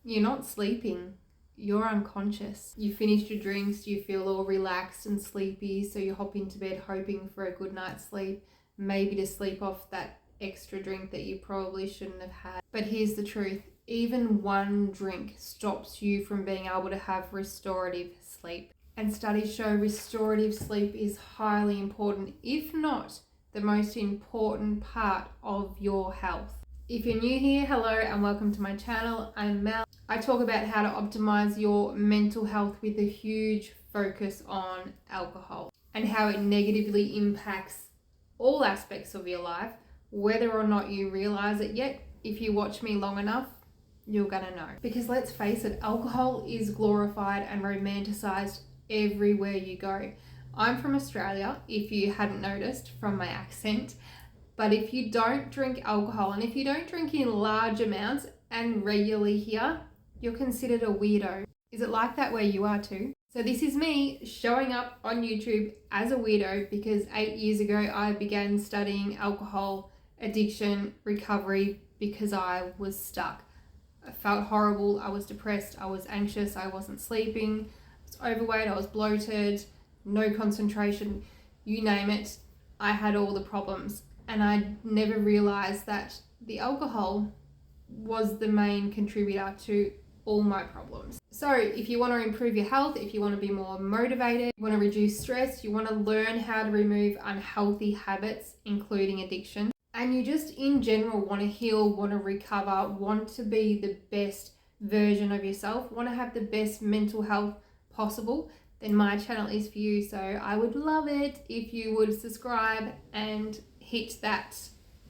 You're not sleeping. You're unconscious. You finished your drinks, you feel all relaxed and sleepy, so you hop into bed hoping for a good night's sleep, maybe to sleep off that extra drink that you probably shouldn't have had. But here's the truth. Even one drink stops you from being able to have restorative sleep. And studies show restorative sleep is highly important, if not the most important part of your health. If you're new here, hello and welcome to my channel. I'm Mel. I talk about how to optimize your mental health with a huge focus on alcohol and how it negatively impacts all aspects of your life, whether or not you realize it yet. If you watch me long enough, you're gonna know. Because let's face it, alcohol is glorified and romanticized everywhere you go. I'm from Australia, if you hadn't noticed from my accent. But if you don't drink alcohol, and if you don't drink in large amounts and regularly here, you're considered a weirdo. Is it like that where you are too? So this is me showing up on YouTube as a weirdo because 8 years ago I began studying alcohol addiction recovery because I was stuck. I felt horrible, I was depressed, I was anxious, I wasn't sleeping, I was overweight, I was bloated, no concentration, you name it, I had all the problems. And I never realized that the alcohol was the main contributor to all my problems. So if you want to improve your health, if you want to be more motivated, you want to reduce stress, you want to learn how to remove unhealthy habits, including addiction, and you just in general want to heal, want to recover, want to be the best version of yourself, want to have the best mental health possible, then my channel is for you. So I would love it if you would subscribe and hit that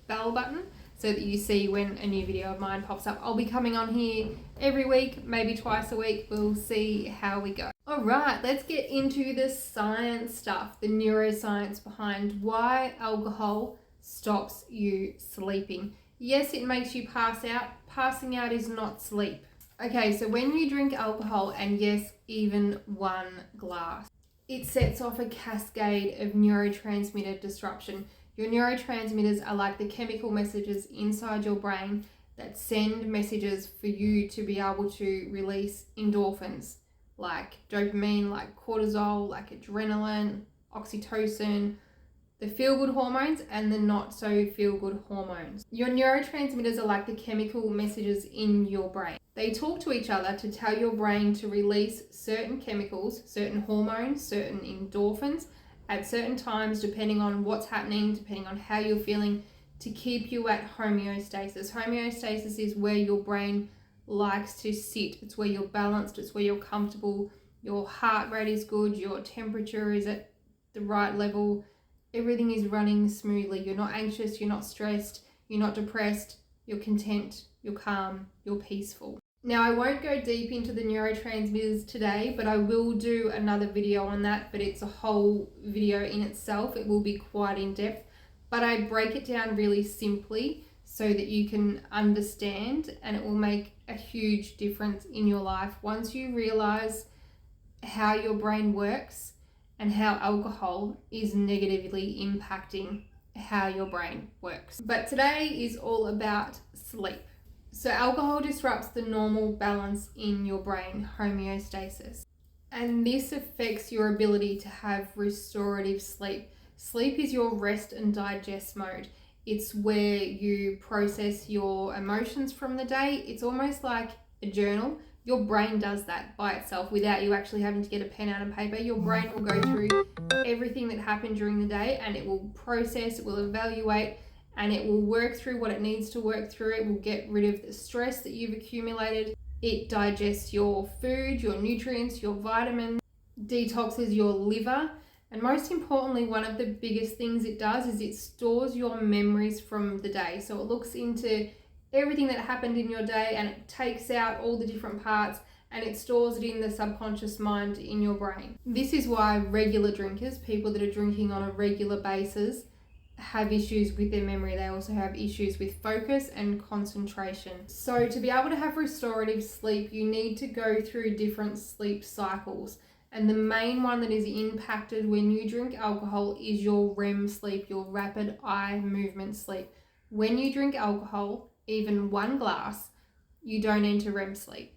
bell button so that you see when a new video of mine pops up. I'll be coming on here every week, maybe twice a week. We'll see how we go. All right, let's get into the science stuff, the neuroscience behind why alcohol stops you sleeping. Yes, it makes you pass out. Passing out is not sleep. Okay, so when you drink alcohol, and yes, even one glass, it sets off a cascade of neurotransmitter disruption. Your neurotransmitters are like the chemical messages inside your brain that send messages for you to be able to release endorphins, like dopamine, like cortisol, like adrenaline, oxytocin, the feel-good hormones and the not-so-feel-good hormones. Your neurotransmitters are like the chemical messages in your brain. They talk to each other to tell your brain to release certain chemicals, certain hormones, certain endorphins at certain times, depending on what's happening, depending on how you're feeling, to keep you at homeostasis. Homeostasis is where your brain likes to sit. It's where you're balanced, it's where you're comfortable, your heart rate is good, your temperature is at the right level, everything is running smoothly. You're not anxious, you're not stressed, you're not depressed, you're content, you're calm, you're peaceful. Now, I won't go deep into the neurotransmitters today, but I will do another video on that, but it's a whole video in itself. It will be quite in depth, but I break it down really simply so that you can understand, and it will make a huge difference in your life once you realize how your brain works and how alcohol is negatively impacting how your brain works. But today is all about sleep. So alcohol disrupts the normal balance in your brain, homeostasis. And this affects your ability to have restorative sleep. Sleep is your rest and digest mode. It's where you process your emotions from the day. It's almost like a journal. Your brain does that by itself without you actually having to get a pen out and paper. Your brain will go through everything that happened during the day and it will process, it will evaluate, and it will work through what it needs to work through. It will get rid of the stress that you've accumulated. It digests your food, your nutrients, your vitamins, detoxes your liver. And most importantly, one of the biggest things it does is it stores your memories from the day. So it looks into everything that happened in your day and it takes out all the different parts and it stores it in the subconscious mind in your brain. This is why regular drinkers, people that are drinking on a regular basis, have issues with their memory. They also have issues with focus and concentration. So to be able to have restorative sleep, you need to go through different sleep cycles. And the main one that is impacted when you drink alcohol is your REM sleep, your rapid eye movement sleep. When you drink alcohol, even one glass, you don't enter REM sleep.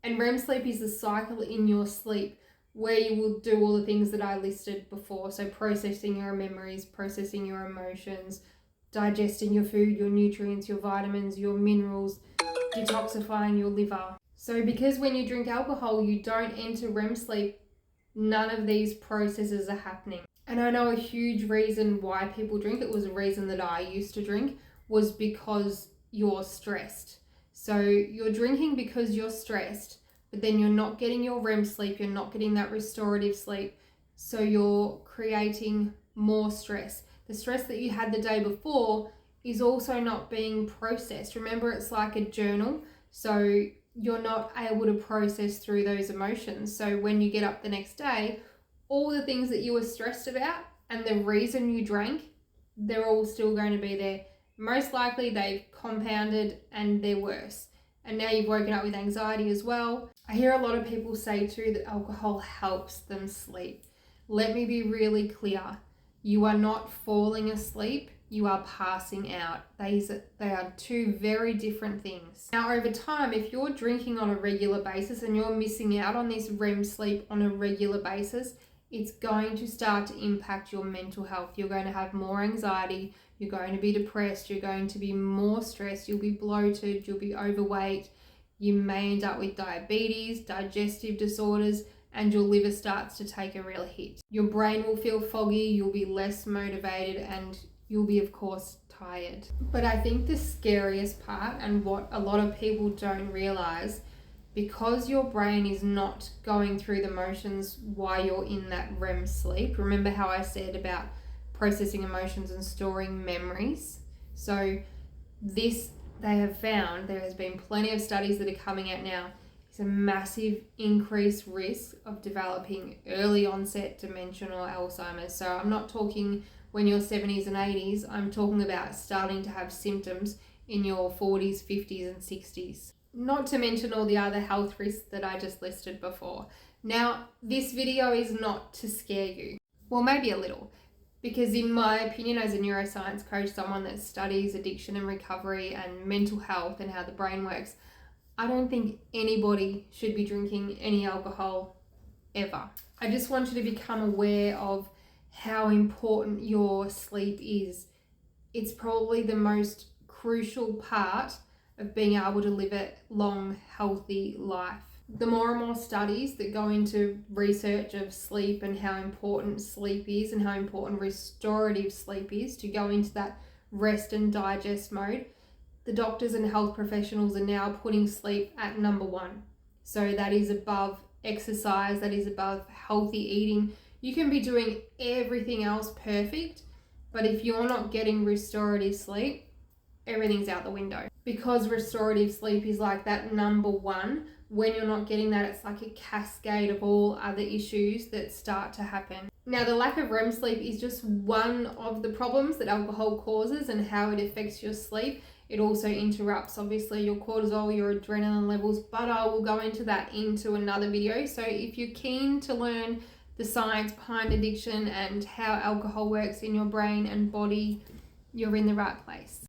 And REM sleep is the cycle in your sleep where you will do all the things that I listed before. So processing your memories, processing your emotions, digesting your food, your nutrients, your vitamins, your minerals, detoxifying your liver. So because when you drink alcohol, you don't enter REM sleep, none of these processes are happening. And I know a huge reason why people drink, it was a reason that I used to drink, was because you're stressed. So you're drinking because you're stressed, but then you're not getting your REM sleep, you're not getting that restorative sleep. So you're creating more stress. The stress that you had the day before is also not being processed. Remember, it's like a journal. So you're not able to process through those emotions. So when you get up the next day, all the things that you were stressed about and the reason you drank, they're all still going to be there. Most likely they've compounded and they're worse. And now you've woken up with anxiety as well. I hear a lot of people say too that alcohol helps them sleep. Let me be really clear. You are not falling asleep, you are passing out. They are two very different things. Now, over time, if you're drinking on a regular basis and you're missing out on this REM sleep on a regular basis, it's going to start to impact your mental health. You're going to have more anxiety, you're going to be depressed, you're going to be more stressed, you'll be bloated, you'll be overweight, you may end up with diabetes, digestive disorders, and your liver starts to take a real hit. Your brain will feel foggy, you'll be less motivated, and you'll be, of course, tired. But I think the scariest part, and what a lot of people don't realize, because your brain is not going through the motions while you're in that REM sleep. Remember how I said about processing emotions and storing memories? So this, they have found, there has been plenty of studies that are coming out now, is a massive increased risk of developing early onset dementia or Alzheimer's. So I'm not talking when you're 70s and 80s, I'm talking about starting to have symptoms in your 40s, 50s and 60s. Not to mention all the other health risks that I just listed before. Now, this video is not to scare you. Well, maybe a little. Because in my opinion, as a neuroscience coach, someone that studies addiction and recovery and mental health and how the brain works, I don't think anybody should be drinking any alcohol ever. I just want you to become aware of how important your sleep is. It's probably the most crucial part of being able to live a long, healthy life. The more and more studies that go into research of sleep and how important sleep is and how important restorative sleep is to go into that rest and digest mode, the doctors and health professionals are now putting sleep at number one. So that is above exercise, that is above healthy eating. You can be doing everything else perfect, but if you're not getting restorative sleep, everything's out the window. Because restorative sleep is like that number one, when you're not getting that, it's like a cascade of all other issues that start to happen. Now, the lack of REM sleep is just one of the problems that alcohol causes and how it affects your sleep. It also interrupts, obviously, your cortisol, your adrenaline levels, but I will go into that into another video. So if you're keen to learn the science behind addiction and how alcohol works in your brain and body, you're in the right place.